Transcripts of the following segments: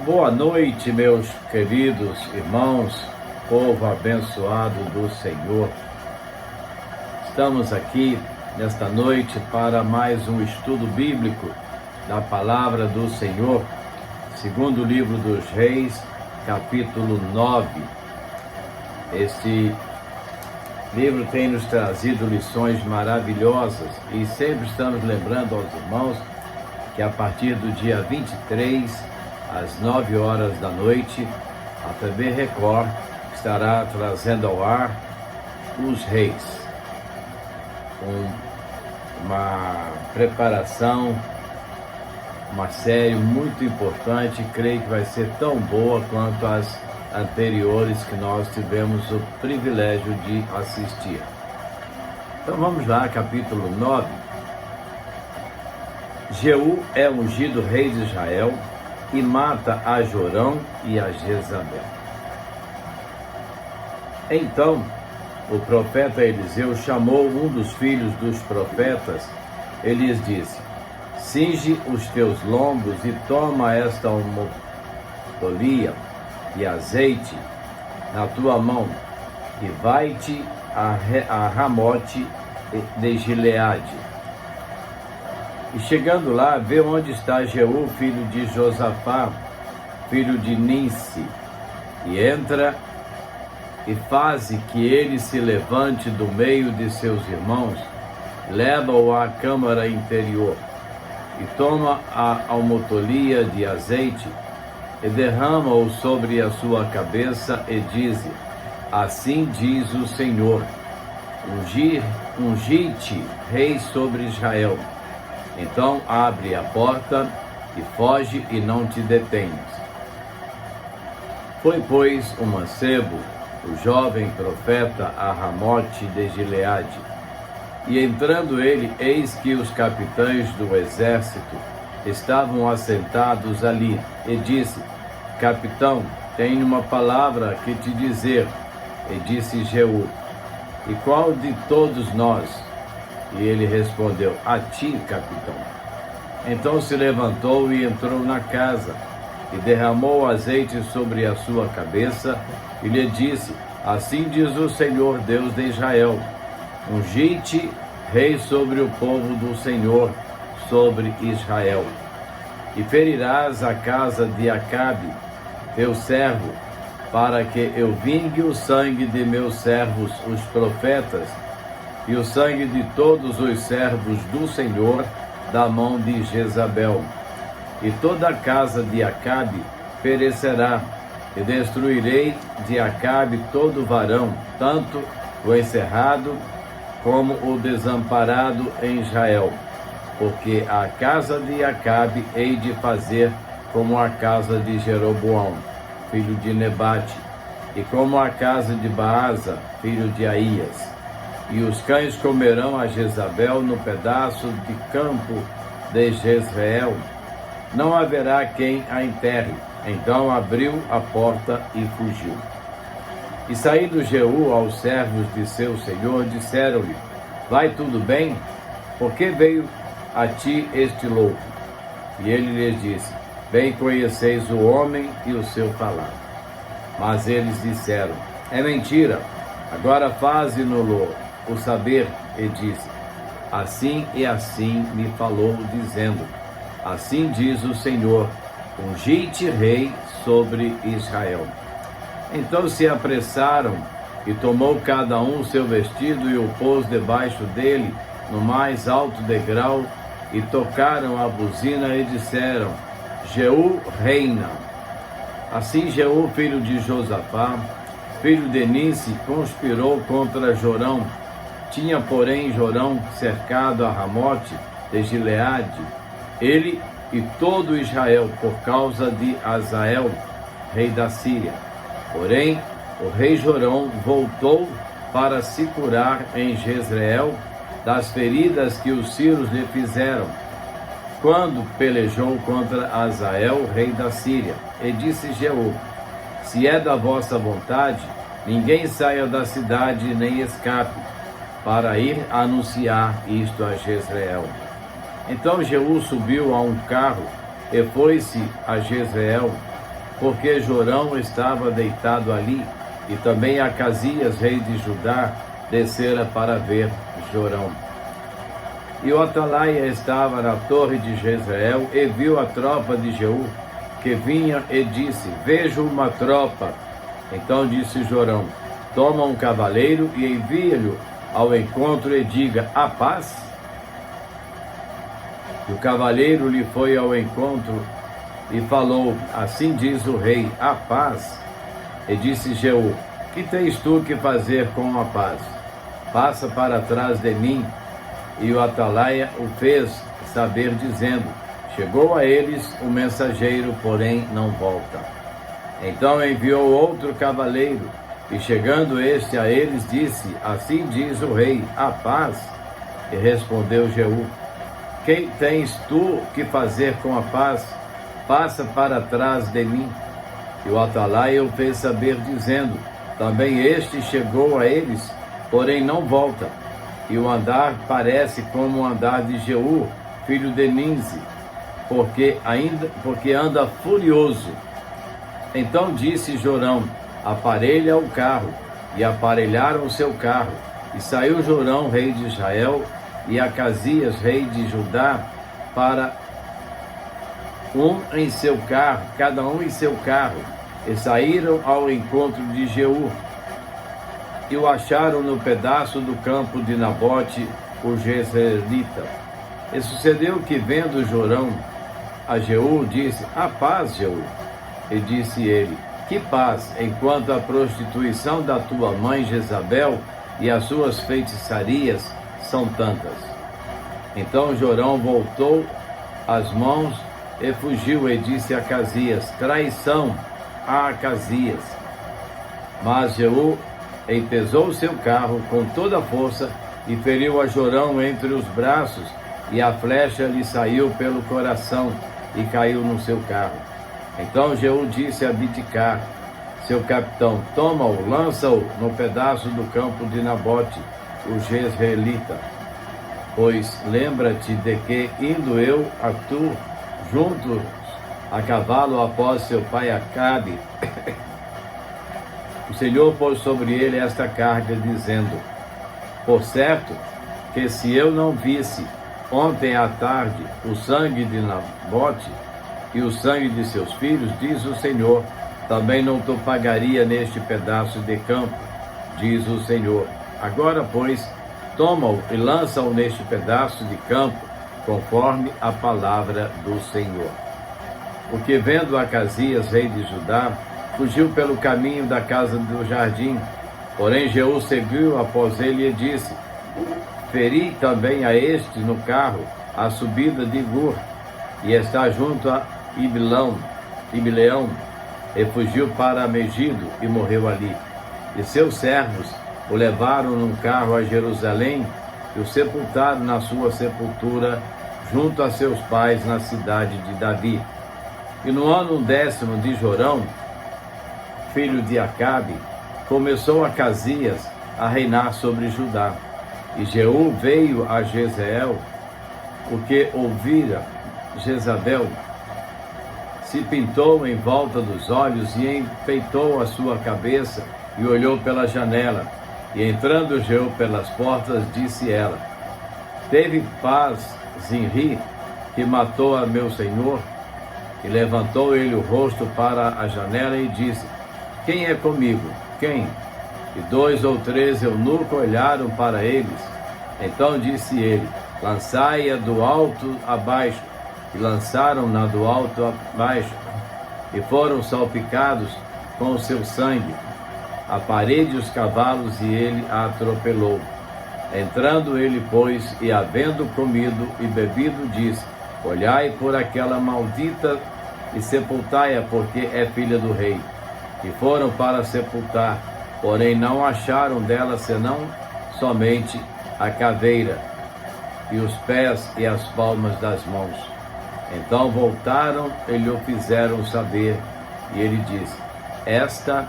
Boa noite, meus queridos irmãos, povo abençoado do Senhor. Estamos aqui nesta noite para mais um estudo bíblico da Palavra do Senhor, segundo o livro dos Reis, capítulo 9. Este livro tem nos trazido lições maravilhosas e sempre estamos lembrando aos irmãos que a partir do dia 23, às 9 horas da noite, a TV Record estará trazendo ao ar Os Reis. Uma preparação, uma série muito importante, creio que vai ser tão boa quanto as anteriores que nós tivemos o privilégio de assistir. Então vamos lá, capítulo 9. Jeú é ungido rei de Israel e mata a Jorão e a Jezabel. Então o profeta Eliseu chamou um dos filhos dos profetas e lhes disse: cinge os teus lombos e toma esta homotolia e azeite na tua mão e vai-te a Ramote de Gileade. E chegando lá, vê onde está Jeú, filho de Josafá, filho de Ninsi, e entra e faze que ele se levante do meio de seus irmãos, leva-o à câmara interior, e toma a almotolia de azeite, e derrama-o sobre a sua cabeça, e diz: assim diz o Senhor, ungi-te rei sobre Israel. Então abre a porta e foge e não te detenhas. Foi, pois, o mancebo, o jovem profeta, a Ramote de Gileade. E entrando ele, eis que os capitães do exército estavam assentados ali. E disse: capitão, tenho uma palavra que te dizer. E disse Jeú: e qual de todos nós? E ele respondeu: a ti, capitão. Então se levantou e entrou na casa, e derramou azeite sobre a sua cabeça, e lhe disse: assim diz o Senhor, Deus de Israel, ungi-te rei sobre o povo do Senhor, sobre Israel. E ferirás a casa de Acabe, teu servo, para que eu vingue o sangue de meus servos, os profetas, e o sangue de todos os servos do Senhor da mão de Jezabel. E toda a casa de Acabe perecerá, e destruirei de Acabe todo varão, tanto o encerrado como o desamparado em Israel. Porque a casa de Acabe hei de fazer como a casa de Jeroboão, filho de Nebate, e como a casa de Baasa, filho de Aías. E os cães comerão a Jezabel no pedaço de campo de Jezreel. Não haverá quem a enterre. Então abriu a porta e fugiu. E saído Jeú aos servos de seu senhor, disseram-lhe: vai tudo bem? Por que veio a ti este louco? E ele lhes disse: bem conheceis o homem e o seu falar. Mas eles disseram: é mentira. Agora faze-no-lo o saber. E disse: assim e assim me falou, dizendo: assim diz o Senhor, ungi-te rei sobre Israel. Então se apressaram, e tomou cada um seu vestido, e o pôs debaixo dele, no mais alto degrau, e tocaram a buzina, e disseram: Jeú reina. Assim Jeú, filho de Josafá, filho de Ninsi, conspirou contra Jorão. Tinha, porém, Jorão cercado a Ramote de Gileade, ele e todo Israel, por causa de Azael, rei da Síria. Porém, o rei Jorão voltou para se curar em Jezreel das feridas que os sírios lhe fizeram, quando pelejou contra Azael, rei da Síria. E disse Jeú: se é da vossa vontade, ninguém saia da cidade nem escape, para ir anunciar isto a Jezreel. Então Jeú subiu a um carro e foi-se a Jezreel, porque Jorão estava deitado ali, e também Acasias, rei de Judá, descera para ver Jorão. E o atalaia estava na torre de Jezreel, e viu a tropa de Jeú, que vinha, e disse: vejo uma tropa. Então disse Jorão: toma um cavaleiro e envia-lhe ao encontro, e diga: a paz. E o cavaleiro lhe foi ao encontro e falou: assim diz o rei, a paz. E disse Jeú: que tens tu que fazer com a paz? Passa para trás de mim. E o atalaia o fez saber, dizendo: chegou a eles o mensageiro, porém não volta. Então enviou outro cavaleiro, e chegando este a eles, disse: assim diz o rei, a paz. E respondeu Jeú: que tens tu que fazer com a paz? Passa para trás de mim. E o atalaia o fez saber, dizendo: também este chegou a eles, porém não volta. E o andar parece como o andar de Jeú, filho de Ninzi, porque anda furioso. Então disse Jorão: aparelha o carro. E aparelharam o seu carro. E saiu Jorão, rei de Israel, e Acasias, rei de Judá, para em seu carro, cada um em seu carro, e saíram ao encontro de Jeú, e o acharam no pedaço do campo de Nabote, o Jezreelita. E sucedeu que, vendo Jorão a Jeú, disse: a paz, Jeú. E disse ele: que paz, enquanto a prostituição da tua mãe Jezabel e as suas feitiçarias são tantas. Então Jorão voltou as mãos e fugiu, e disse a Acasias: traição a Acasias. Mas Jeú empesou seu carro com toda a força e feriu a Jorão entre os braços, e a flecha lhe saiu pelo coração e caiu no seu carro. Então Jeú disse a Bidkar, seu capitão: toma-o, lança-o no pedaço do campo de Nabote, o Jezreelita. Pois lembra-te de que, indo eu a tu, juntos a cavalo após seu pai Acabe, o Senhor pôs sobre ele esta carga, dizendo: por certo que se eu não visse ontem à tarde o sangue de Nabote e o sangue de seus filhos, diz o Senhor, também não te pagaria neste pedaço de campo, diz o Senhor. Agora, pois, toma-o e lança-o neste pedaço de campo, conforme a palavra do Senhor. Porque, vendo Acasias, rei de Judá, fugiu pelo caminho da casa do jardim. Porém Jeú seguiu após ele e disse: feri também a este no carro, a subida de Gur, e está junto a Ibileão, e fugiu para Megido e morreu ali. E seus servos o levaram num carro a Jerusalém e o sepultaram na sua sepultura junto a seus pais na cidade de Davi. E no ano 10º de Jorão, filho de Acabe, começou Acasias a reinar sobre Judá. E Jeú veio a Jezreel, o que ouvira Jezabel, se pintou em volta dos olhos e enfeitou a sua cabeça e olhou pela janela. E entrando Jeú pelas portas, disse ela: teve paz Zinri, que matou a meu senhor? E levantou ele o rosto para a janela e disse: quem é comigo? Quem? E 2 ou 3 eunucos olharam para eles. Então disse ele: lançai-a do alto abaixo. E lançaram-na do alto abaixo, e foram salpicados com o seu sangue a parede e os cavalos, e ele a atropelou. Entrando ele, pois, e havendo comido e bebido, disse: olhai por aquela maldita e sepultai-a, porque é filha do rei. E foram para sepultar, porém não acharam dela senão somente a caveira, e os pés e as palmas das mãos. Então voltaram e lhe fizeram saber, e ele disse: esta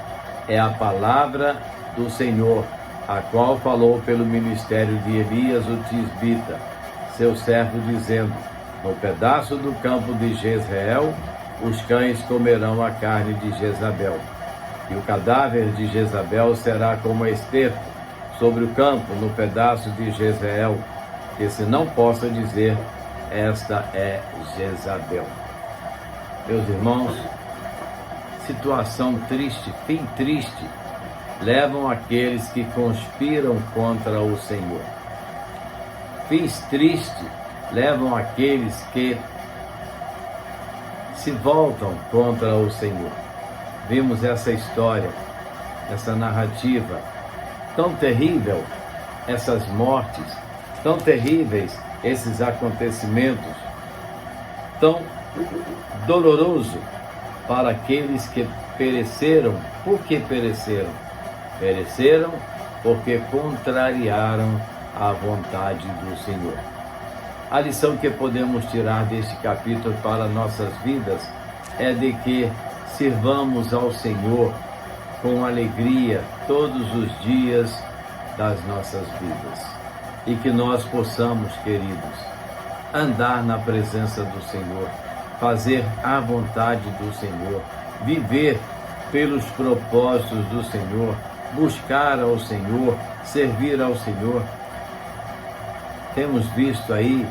é a palavra do Senhor, a qual falou pelo ministério de Elias o tisbita, seu servo, dizendo: no pedaço do campo de Jezreel os cães comerão a carne de Jezabel, e o cadáver de Jezabel será como esterco sobre o campo, no pedaço de Jezreel, que se não possa dizer, esta é Jezabel. Meus irmãos, situação triste, fim triste, levam aqueles que conspiram contra o Senhor. Fins tristes levam aqueles que se voltam contra o Senhor. Vimos essa história, essa narrativa tão terrível, essas mortes, tão terríveis esses acontecimentos, tão doloroso para aqueles que pereceram. Por que pereceram? Pereceram porque contrariaram a vontade do Senhor. A lição que podemos tirar deste capítulo para nossas vidas é de que sirvamos ao Senhor com alegria todos os dias das nossas vidas. E que nós possamos, queridos, andar na presença do Senhor, fazer a vontade do Senhor, viver pelos propósitos do Senhor, buscar ao Senhor, servir ao Senhor. Temos visto aí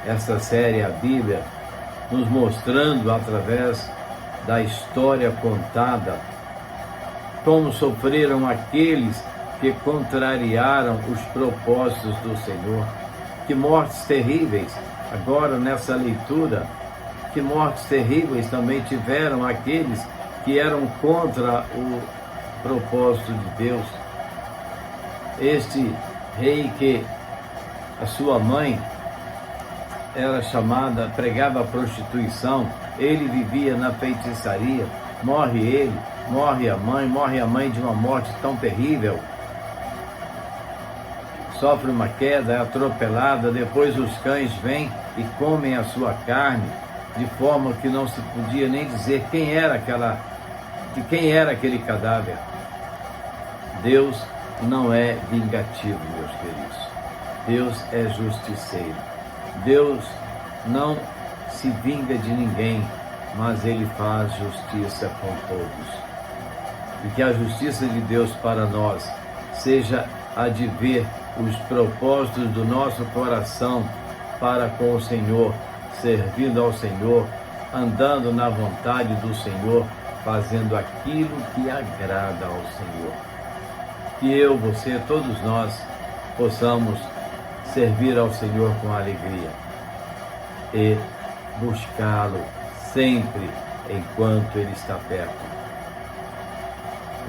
essa série, a Bíblia, nos mostrando através da história contada como sofreram aqueles que contrariaram os propósitos do Senhor. Que mortes terríveis, agora nessa leitura, que mortes terríveis também tiveram aqueles que eram contra o propósito de Deus. Este rei que a sua mãe era chamada, pregava a prostituição, ele vivia na feitiçaria, morre ele, morre a mãe de uma morte tão terrível, sofre uma queda, é atropelada, depois os cães vêm e comem a sua carne, de forma que não se podia nem dizer de quem era aquele cadáver. Deus não é vingativo, meus queridos. Deus é justiceiro. Deus não se vinga de ninguém, mas Ele faz justiça com todos. E que a justiça de Deus para nós seja a de ver os propósitos do nosso coração para com o Senhor, servindo ao Senhor, andando na vontade do Senhor, fazendo aquilo que agrada ao Senhor. Que eu, você, todos nós possamos servir ao Senhor com alegria e buscá-lo sempre enquanto Ele está perto.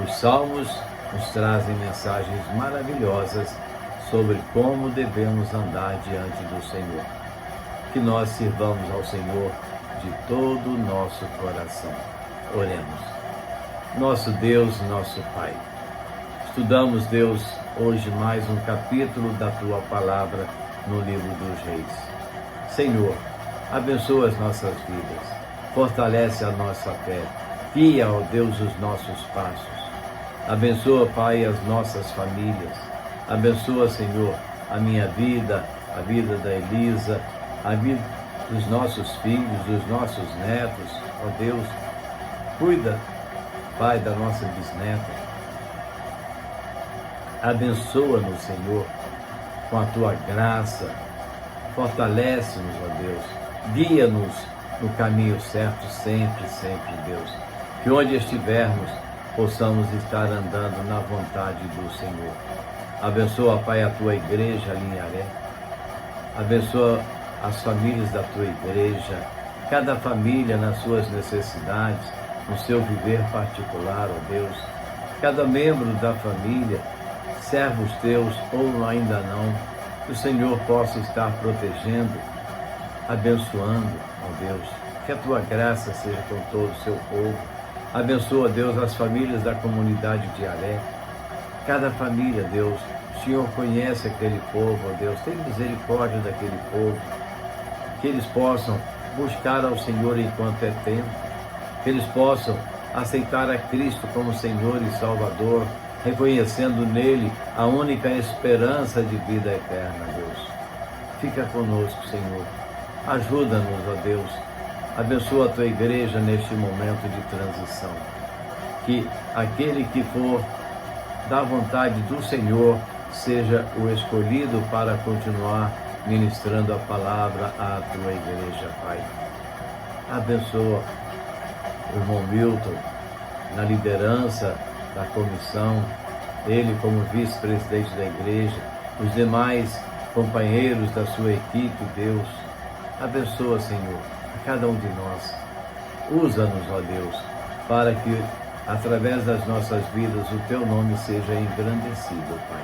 Os Salmos nos trazem mensagens maravilhosas sobre como devemos andar diante do Senhor. Que nós sirvamos ao Senhor de todo o nosso coração. Oremos. Nosso Deus, nosso Pai, estudamos, Deus, hoje mais um capítulo da Tua Palavra no livro dos Reis. Senhor, abençoa as nossas vidas, fortalece a nossa fé, guia, ó Deus, os nossos passos. Abençoa, Pai, as nossas famílias. Abençoa, Senhor, a minha vida, a vida da Elisa, a vida dos nossos filhos, dos nossos netos. Ó Deus, cuida, Pai, da nossa bisneta. Abençoa-nos, Senhor, com a Tua graça. Fortalece-nos, ó Deus. Guia-nos no caminho certo sempre, sempre, Deus. Que onde estivermos, possamos estar andando na vontade do Senhor. Abençoa, Pai, a Tua igreja ali em Aré. Abençoa as famílias da Tua igreja, cada família nas suas necessidades, no seu viver particular, ó Deus. Cada membro da família, servos Teus ou ainda não, que o Senhor possa estar protegendo, abençoando, ó Deus. Que a Tua graça seja com todo o Seu povo. Abençoa, Deus, as famílias da comunidade de Aré. Cada família, Deus, o Senhor conhece aquele povo, ó Deus, tem misericórdia daquele povo, que eles possam buscar ao Senhor enquanto é tempo, que eles possam aceitar a Cristo como Senhor e Salvador, reconhecendo nele a única esperança de vida eterna, Deus. Fica conosco, Senhor. Ajuda-nos, ó Deus, Abençoa a tua igreja neste momento de transição. Que aquele que for da vontade do Senhor seja o escolhido para continuar ministrando a palavra à tua igreja, Pai. Abençoa o irmão Milton na liderança da comissão, ele como vice-presidente da igreja, os demais companheiros da sua equipe, Deus. Abençoa, Senhor, a cada um de nós. Usa-nos, ó Deus, para que através das nossas vidas o teu nome seja engrandecido, Pai.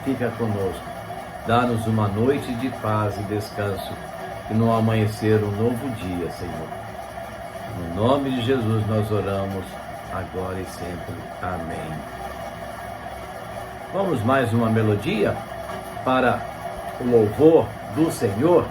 Fica conosco, dá-nos uma noite de paz e descanso e no amanhecer um novo dia, Senhor. No nome de Jesus nós oramos, agora e sempre. Amém. Vamos mais uma melodia para o louvor do Senhor.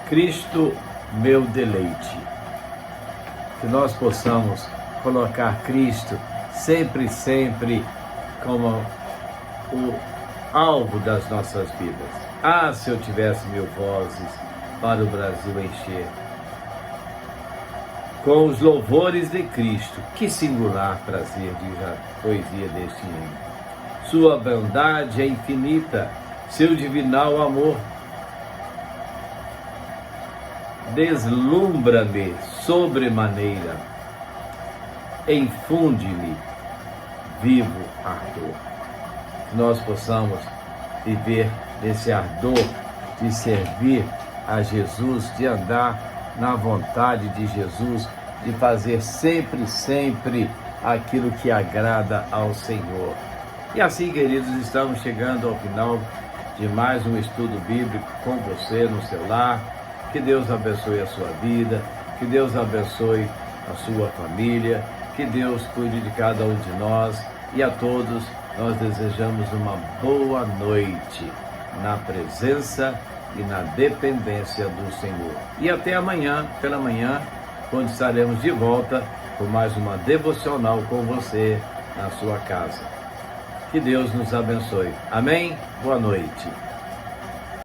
Cristo, meu deleite. Que nós possamos colocar Cristo sempre como o alvo das nossas vidas. Ah, se eu tivesse 1000 vozes para o Brasil encher. Com os louvores de Cristo, que singular prazer, diz a poesia deste hino. Sua bondade é infinita, seu divinal amor deslumbra-me sobremaneira, infunde-me vivo ardor. Que nós possamos viver nesse ardor de servir a Jesus, de andar na vontade de Jesus, de fazer sempre aquilo que agrada ao Senhor. E assim, queridos, estamos chegando ao final de mais um estudo bíblico com você no seu lar. Que Deus abençoe a sua vida, que Deus abençoe a sua família, que Deus cuide de cada um de nós e a todos nós desejamos uma boa noite na presença e na dependência do Senhor. E até amanhã, pela manhã, quando estaremos de volta com mais uma devocional com você na sua casa. Que Deus nos abençoe. Amém? Boa noite.